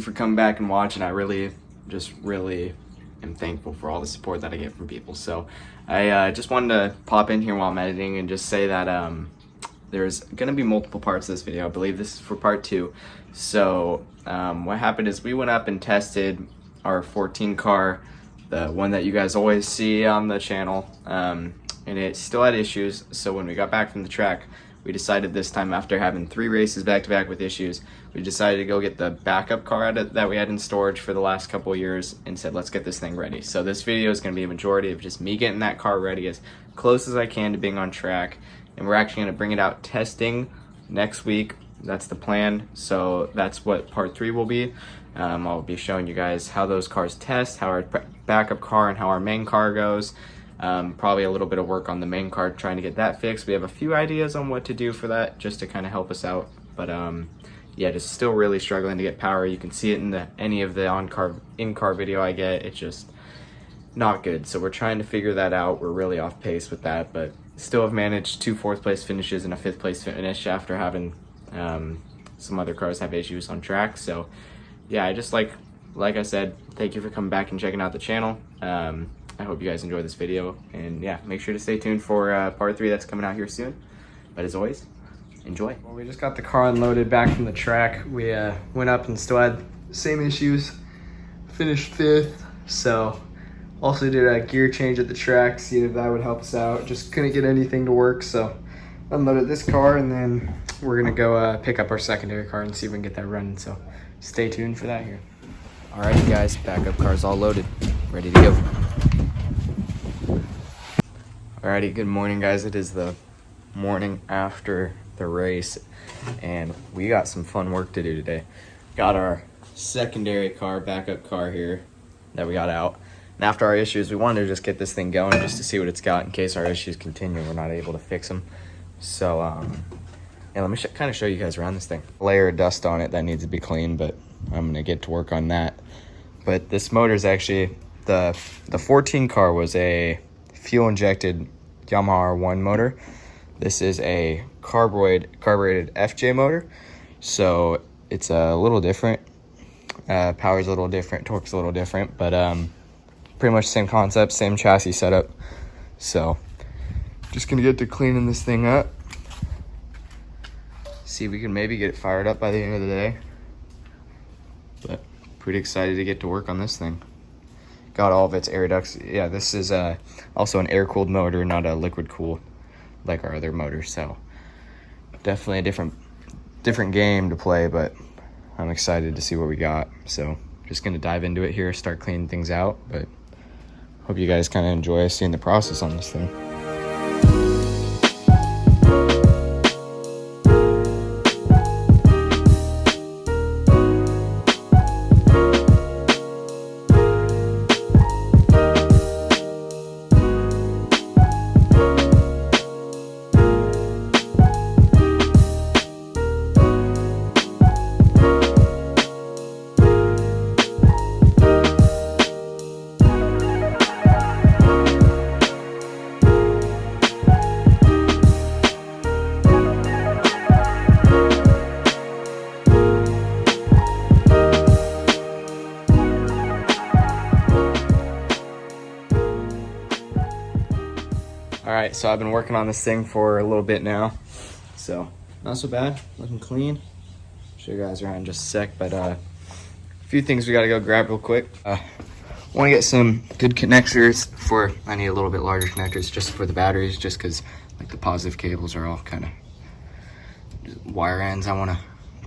you for coming back and watching. I really am thankful for all the support that I get from people. So I just wanted to pop in here while I'm editing and just say that there's gonna be multiple parts of this video. I believe this is for part 2. So what happened is we went up and tested our 14 car, the one that you guys always see on the channel, and it still had issues. So when we got back from the track, we decided this time, after having 3 races back to back with issues, we decided to go get the backup car that we had in storage for the last couple of years and said, let's get this thing ready. So this video is going to be a majority of just me getting that car ready as close as I can to being on track. And we're actually going to bring it out testing next week. That's the plan. So that's what part 3 will be. I'll be showing you guys how those cars test, how our backup car and how our main car goes. Probably a little bit of work on the main car, trying to get that fixed. We have a few ideas on what to do for that, just to kind of help us out. But yeah, just still really struggling to get power. You can see it in any of the in-car video I get. It's just not good. So we're trying to figure that out. We're really off pace with that, but still have managed 2 4th place finishes and a 5th place finish after having some other cars have issues on track. So yeah, I just like I said, thank you for coming back and checking out the channel. I hope you guys enjoy this video, and yeah, make sure to stay tuned for part 3 that's coming out here soon. But as always, enjoy. Well, we just got the car unloaded back from the track. We went up and still had the same issues. Finished 5th, so also did a gear change at the track, see if that would help us out. Just couldn't get anything to work, so unloaded this car, and then we're gonna go pick up our secondary car and see if we can get that running. So stay tuned for that here. Alrighty guys, backup car's all loaded, ready to go. Alrighty, good morning guys. It is the morning after the race, and we got some fun work to do today. Got our secondary car, backup car here that we got out. And after our issues, we wanted to just get this thing going just to see what it's got in case our issues continue. We're not able to fix them. So yeah, let me kind of show you guys around this thing. Layer of dust on it that needs to be cleaned, but I'm gonna get to work on that. But this motor is actually, the 14 car was a fuel injected Yamaha R1 motor. This is a carbureted FJ motor, so it's a little different. Power's a little different, torque's a little different, but pretty much same concept, same chassis setup. So just gonna get to cleaning this thing up, see if we can maybe get it fired up by the end of the day. But pretty excited to get to work on this thing. Got all of its air ducts. Yeah, this is also an air-cooled motor, not a liquid-cooled like our other motors. So definitely a different game to play, but I'm excited to see what we got. So just gonna dive into it here, start cleaning things out. But hope you guys kind of enjoy seeing the process on this thing. Alright, so I've been working on this thing for a little bit now, so not so bad, looking clean. Show you guys around in just a sec, but a few things we gotta go grab real quick. Want to get some good connectors I need a little bit larger connectors just for the batteries, just because like the positive cables are all kind of wire ends. I want to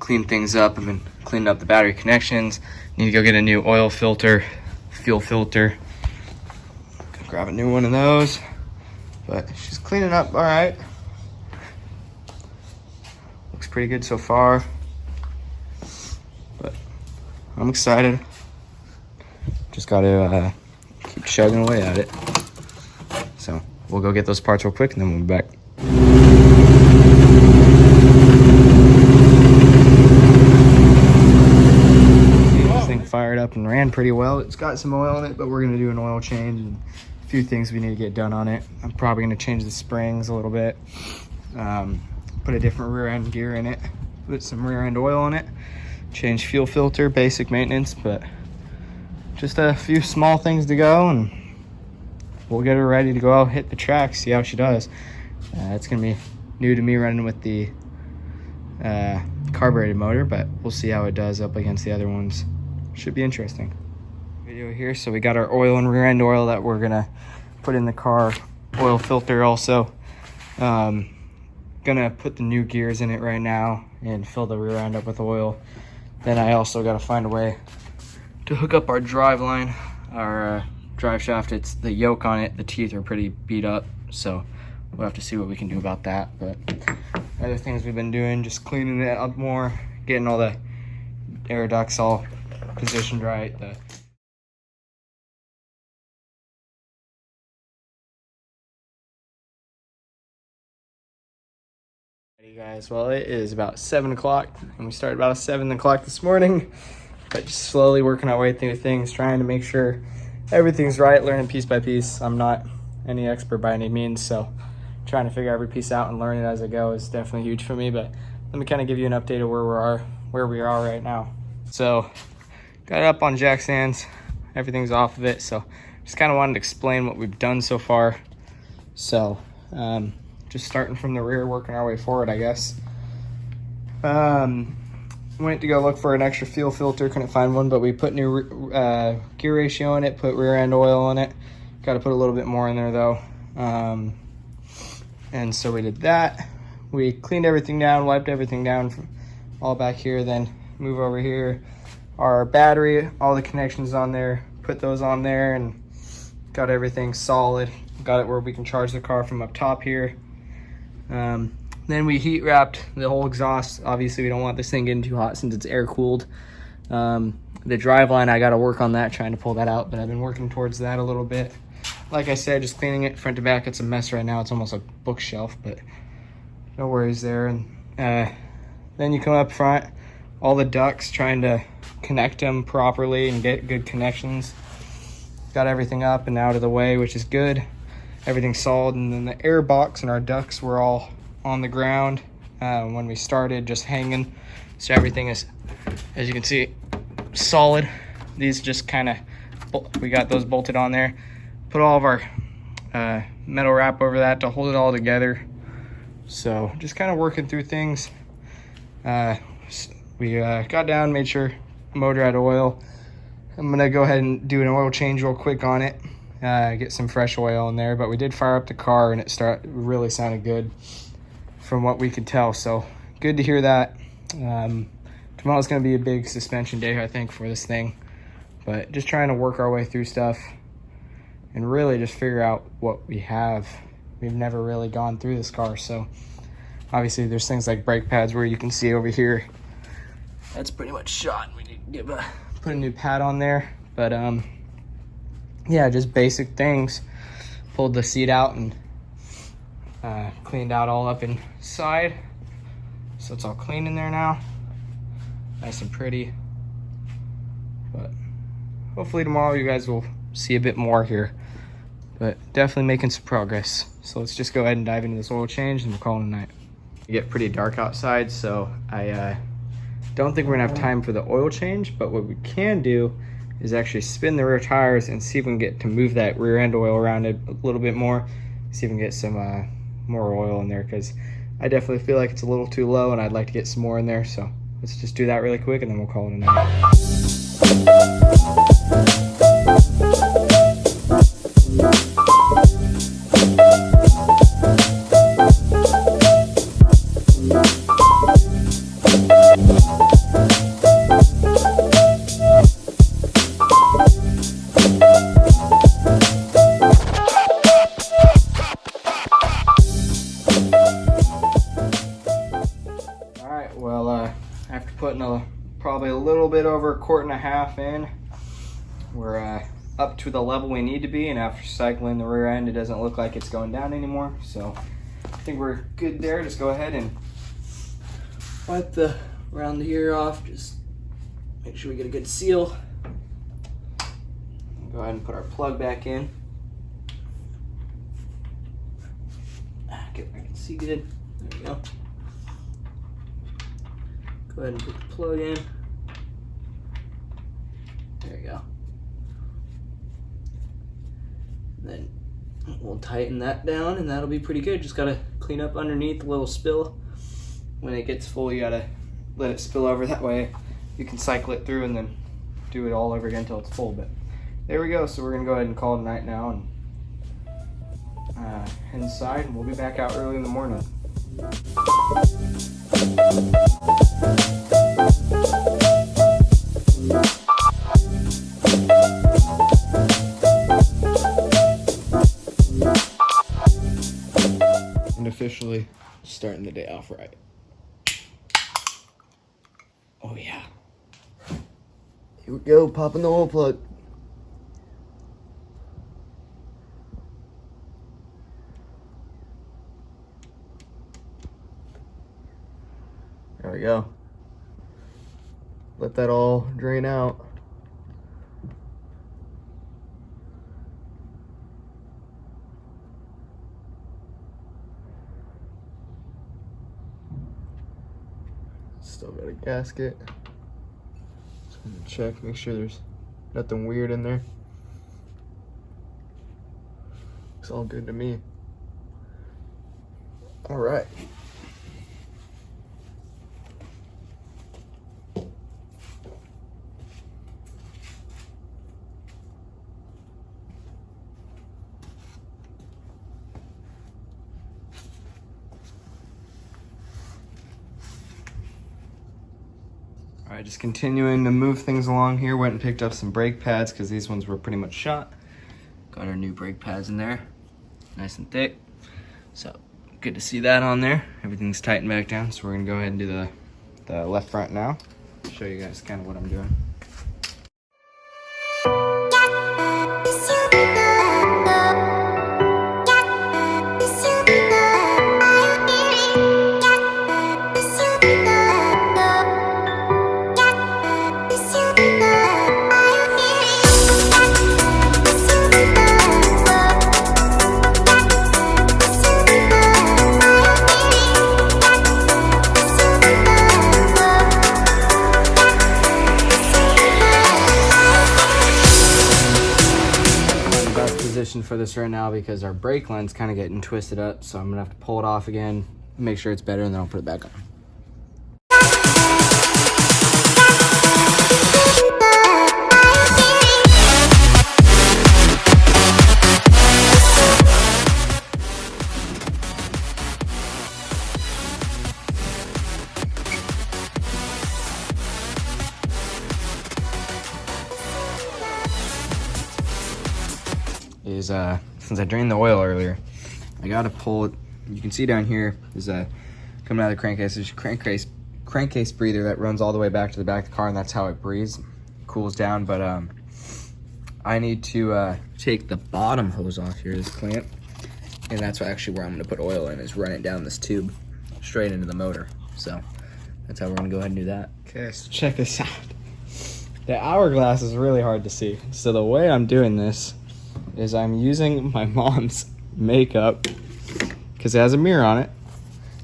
clean things up. I've been cleaning up the battery connections. Need to go get a new oil filter, fuel filter. Grab a new one of those. But she's cleaning up all right. Looks pretty good so far. But I'm excited. Just got to keep chugging away at it. So we'll go get those parts real quick and then we'll be back. This thing fired up and ran pretty well. It's got some oil in it, but we're gonna do an oil change and a few things we need to get done on it. I'm probably gonna change the springs a little bit, put a different rear end gear in it, put some rear end oil in it, change fuel filter, basic maintenance, but just a few small things to go, and we'll get her ready to go out, hit the track, see how she does. It's gonna be new to me running with the carbureted motor, but we'll see how it does up against the other ones. Should be interesting. Video here. So we got our oil and rear end oil that we're gonna put in the car. Oil filter also. Gonna put the new gears in it right now and fill the rear end up with oil. Then I also gotta find a way to hook up our drive line, our drive shaft. It's the yoke on it, the teeth are pretty beat up, so we'll have to see what we can do about that. But other things we've been doing, just cleaning it up more, getting all the air ducts all positioned right. Hey guys, well, it is about 7 o'clock and we started about 7 o'clock this morning, but just slowly working our way through things, trying to make sure everything's right, learning piece by piece. I'm not any expert by any means, so trying to figure every piece out and learn it as I go is definitely huge for me. But let me kind of give you an update of where we are right now. So got it up on jack stands, everything's off of it, so just kind of wanted to explain what we've done so far. So just starting from the rear, working our way forward, I guess. Went to go look for an extra fuel filter, couldn't find one, but we put new gear ratio in it, put rear end oil in it. Got to put a little bit more in there though. And so we did that. We cleaned everything down, wiped everything down from all back here, then move over here. Our battery, all the connections on there, put those on there and got everything solid. Got it where we can charge the car from up top here. Then we heat wrapped the whole exhaust. Obviously we don't want this thing getting too hot since it's air cooled. The drive line, I got to work on that, trying to pull that out, but I've been working towards that a little bit. Like I said, just cleaning it front to back. It's a mess right now. It's almost a bookshelf, but no worries there. And then you come up front, all the ducts, trying to connect them properly and get good connections. Got everything up and out of the way, which is good. Everything's solid. And then the air box and our ducts were all on the ground when we started, just hanging. So everything is, as you can see, solid. These just kind of, we got those bolted on there. Put all of our metal wrap over that to hold it all together. So just kind of working through things. We got down, made sure the motor had oil. I'm gonna go ahead and do an oil change real quick on it, get some fresh oil in there. But we did fire up the car and it really sounded good from what we could tell. So good to hear that. Tomorrow's gonna be a big suspension day, I think, for this thing. But just trying to work our way through stuff and really just figure out what we have. We've never really gone through this car, so obviously there's things like brake pads where you can see over here. That's pretty much shot. We need to put a new pad on there. But yeah, just basic things. Pulled the seat out and cleaned out all up inside. So it's all clean in there now. Nice and pretty. But hopefully tomorrow you guys will see a bit more here. But definitely making some progress. So let's just go ahead and dive into this oil change and we'll call it a night. It get pretty dark outside, so I don't think we're gonna have time for the oil change, but what we can do is actually spin the rear tires and see if we can get to move that rear end oil around it a little bit more, see if we can get some more oil in there, because I definitely feel like it's a little too low and I'd like to get some more in there. So let's just do that really quick and then we'll call it a night. After putting probably a little bit over 1.5 quart in, we're up to the level we need to be, and after cycling the rear end, it doesn't look like it's going down anymore. So I think we're good there. Just go ahead and wipe the around the ear off. Just make sure we get a good seal. Go ahead and put our plug back in. Get I can see good. There we go. Go ahead and put the plug in. then we'll tighten that down and that'll be pretty good. Just gotta clean up underneath a little spill. When it gets full, you gotta let it spill over. That way you can cycle it through and then do it all over again until it's full. But there we go. So we're gonna go ahead and call it a night now and head inside, and we'll be back out early in the morning. And officially starting the day off right. Oh yeah. Here we go, popping the oil plug. There we go. Let that all drain out. Still got a gasket. Just gonna check, make sure there's nothing weird in there. Looks all good to me. All right. All right, just continuing to move things along here. Went and picked up some brake pads because these ones were pretty much shot. Got our new brake pads in there, nice and thick. So good to see that on there. Everything's tightened back down. So we're gonna go ahead and do the left front now. Show you guys kind of what I'm doing. For this right now because our brake line's kind of getting twisted up, so I'm gonna have to pull it off again, make sure it's better, and then I'll put it back on. Since I drained the oil earlier, I gotta pull it. You can see down here is coming out of the crankcase. There's a crankcase breather that runs all the way back to the back of the car, and that's how it breathes, cools down. But I need to take the bottom hose off here, this clamp, and that's actually where I'm gonna put oil in, is run it down this tube straight into the motor. So that's how we're gonna go ahead and do that. Okay, so check this out. The hourglass is really hard to see. So the way I'm doing this is I'm using my mom's makeup because it has a mirror on it,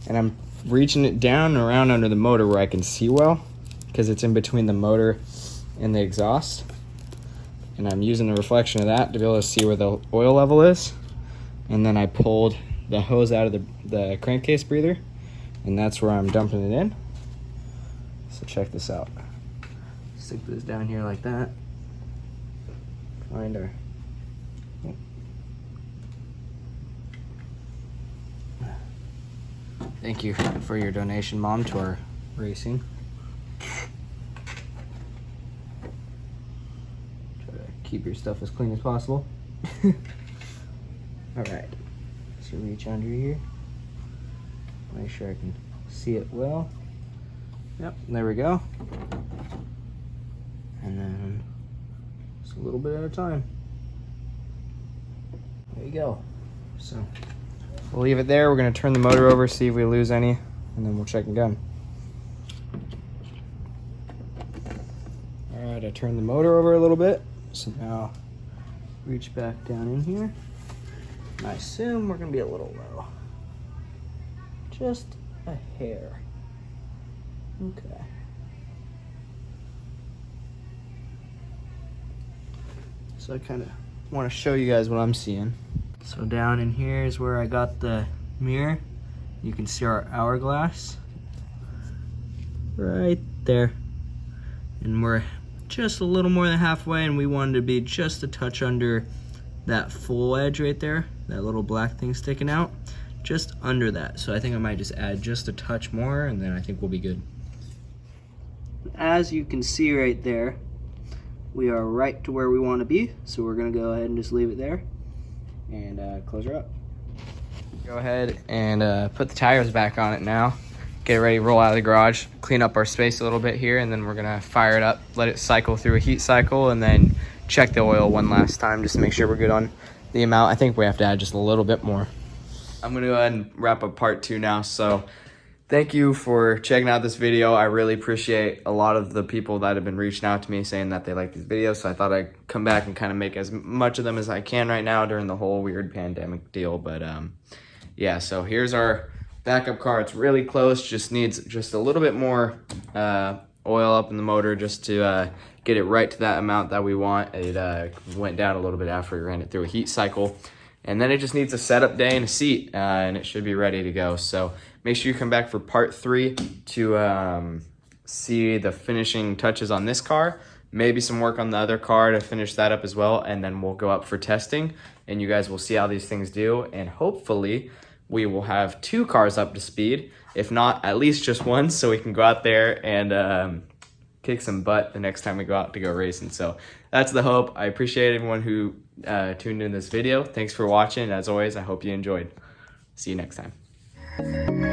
and I'm reaching it down and around under the motor where I can see well because it's in between the motor and the exhaust, and I'm using the reflection of that to be able to see where the oil level is. And then I pulled the hose out of the crankcase breather, and that's where I'm dumping it in. So check this out. Stick this down here like that. Find our Thank you for your donation, Mom, to our racing. Try to keep your stuff as clean as possible. Alright, so reach under here. Make sure I can see it well. Yep, there we go. And then just a little bit at a time. There you go. So we'll leave it there. We're gonna turn the motor over, see if we lose any, and then we'll check again. All right, I turned the motor over a little bit. So now reach back down in here. And I assume we're gonna be a little low. Just a hair. Okay. So I kind of want to show you guys what I'm seeing. So down in here is where I got the mirror. You can see our hourglass right there. And we're just a little more than halfway, and we wanted to be just a touch under that full edge right there, that little black thing sticking out, just under that. So I think I might just add just a touch more, and then I think we'll be good. As you can see right there, we are right to where we want to be, so we're gonna go ahead and just leave it there and close her up. Go ahead and put the tires back on it now. Get it ready to roll out of the garage, clean up our space a little bit here, and then we're gonna fire it up, let it cycle through a heat cycle, and then check the oil one last time just to make sure we're good on the amount. I think we have to add just a little bit more. I'm gonna go ahead and wrap up part 2 now. So thank you for checking out this video. I really appreciate a lot of the people that have been reaching out to me saying that they like these videos. So I thought I'd come back and kind of make as much of them as I can right now during the whole weird pandemic deal. But yeah, so here's our backup car. It's really close, just needs just a little bit more oil up in the motor just to get it right to that amount that we want. It went down a little bit after we ran it through a heat cycle. And then it just needs a setup day and a seat, and it should be ready to go. So make sure you come back for part 3 to see the finishing touches on this car, maybe some work on the other car to finish that up as well, and then we'll go up for testing, and you guys will see how these things do, and hopefully we will have 2 cars up to speed, if not at least just one, so we can go out there and kick some butt the next time we go out to go racing. So that's the hope. I appreciate everyone who tuned in this video. Thanks for watching. As always, I hope you enjoyed. See you next time.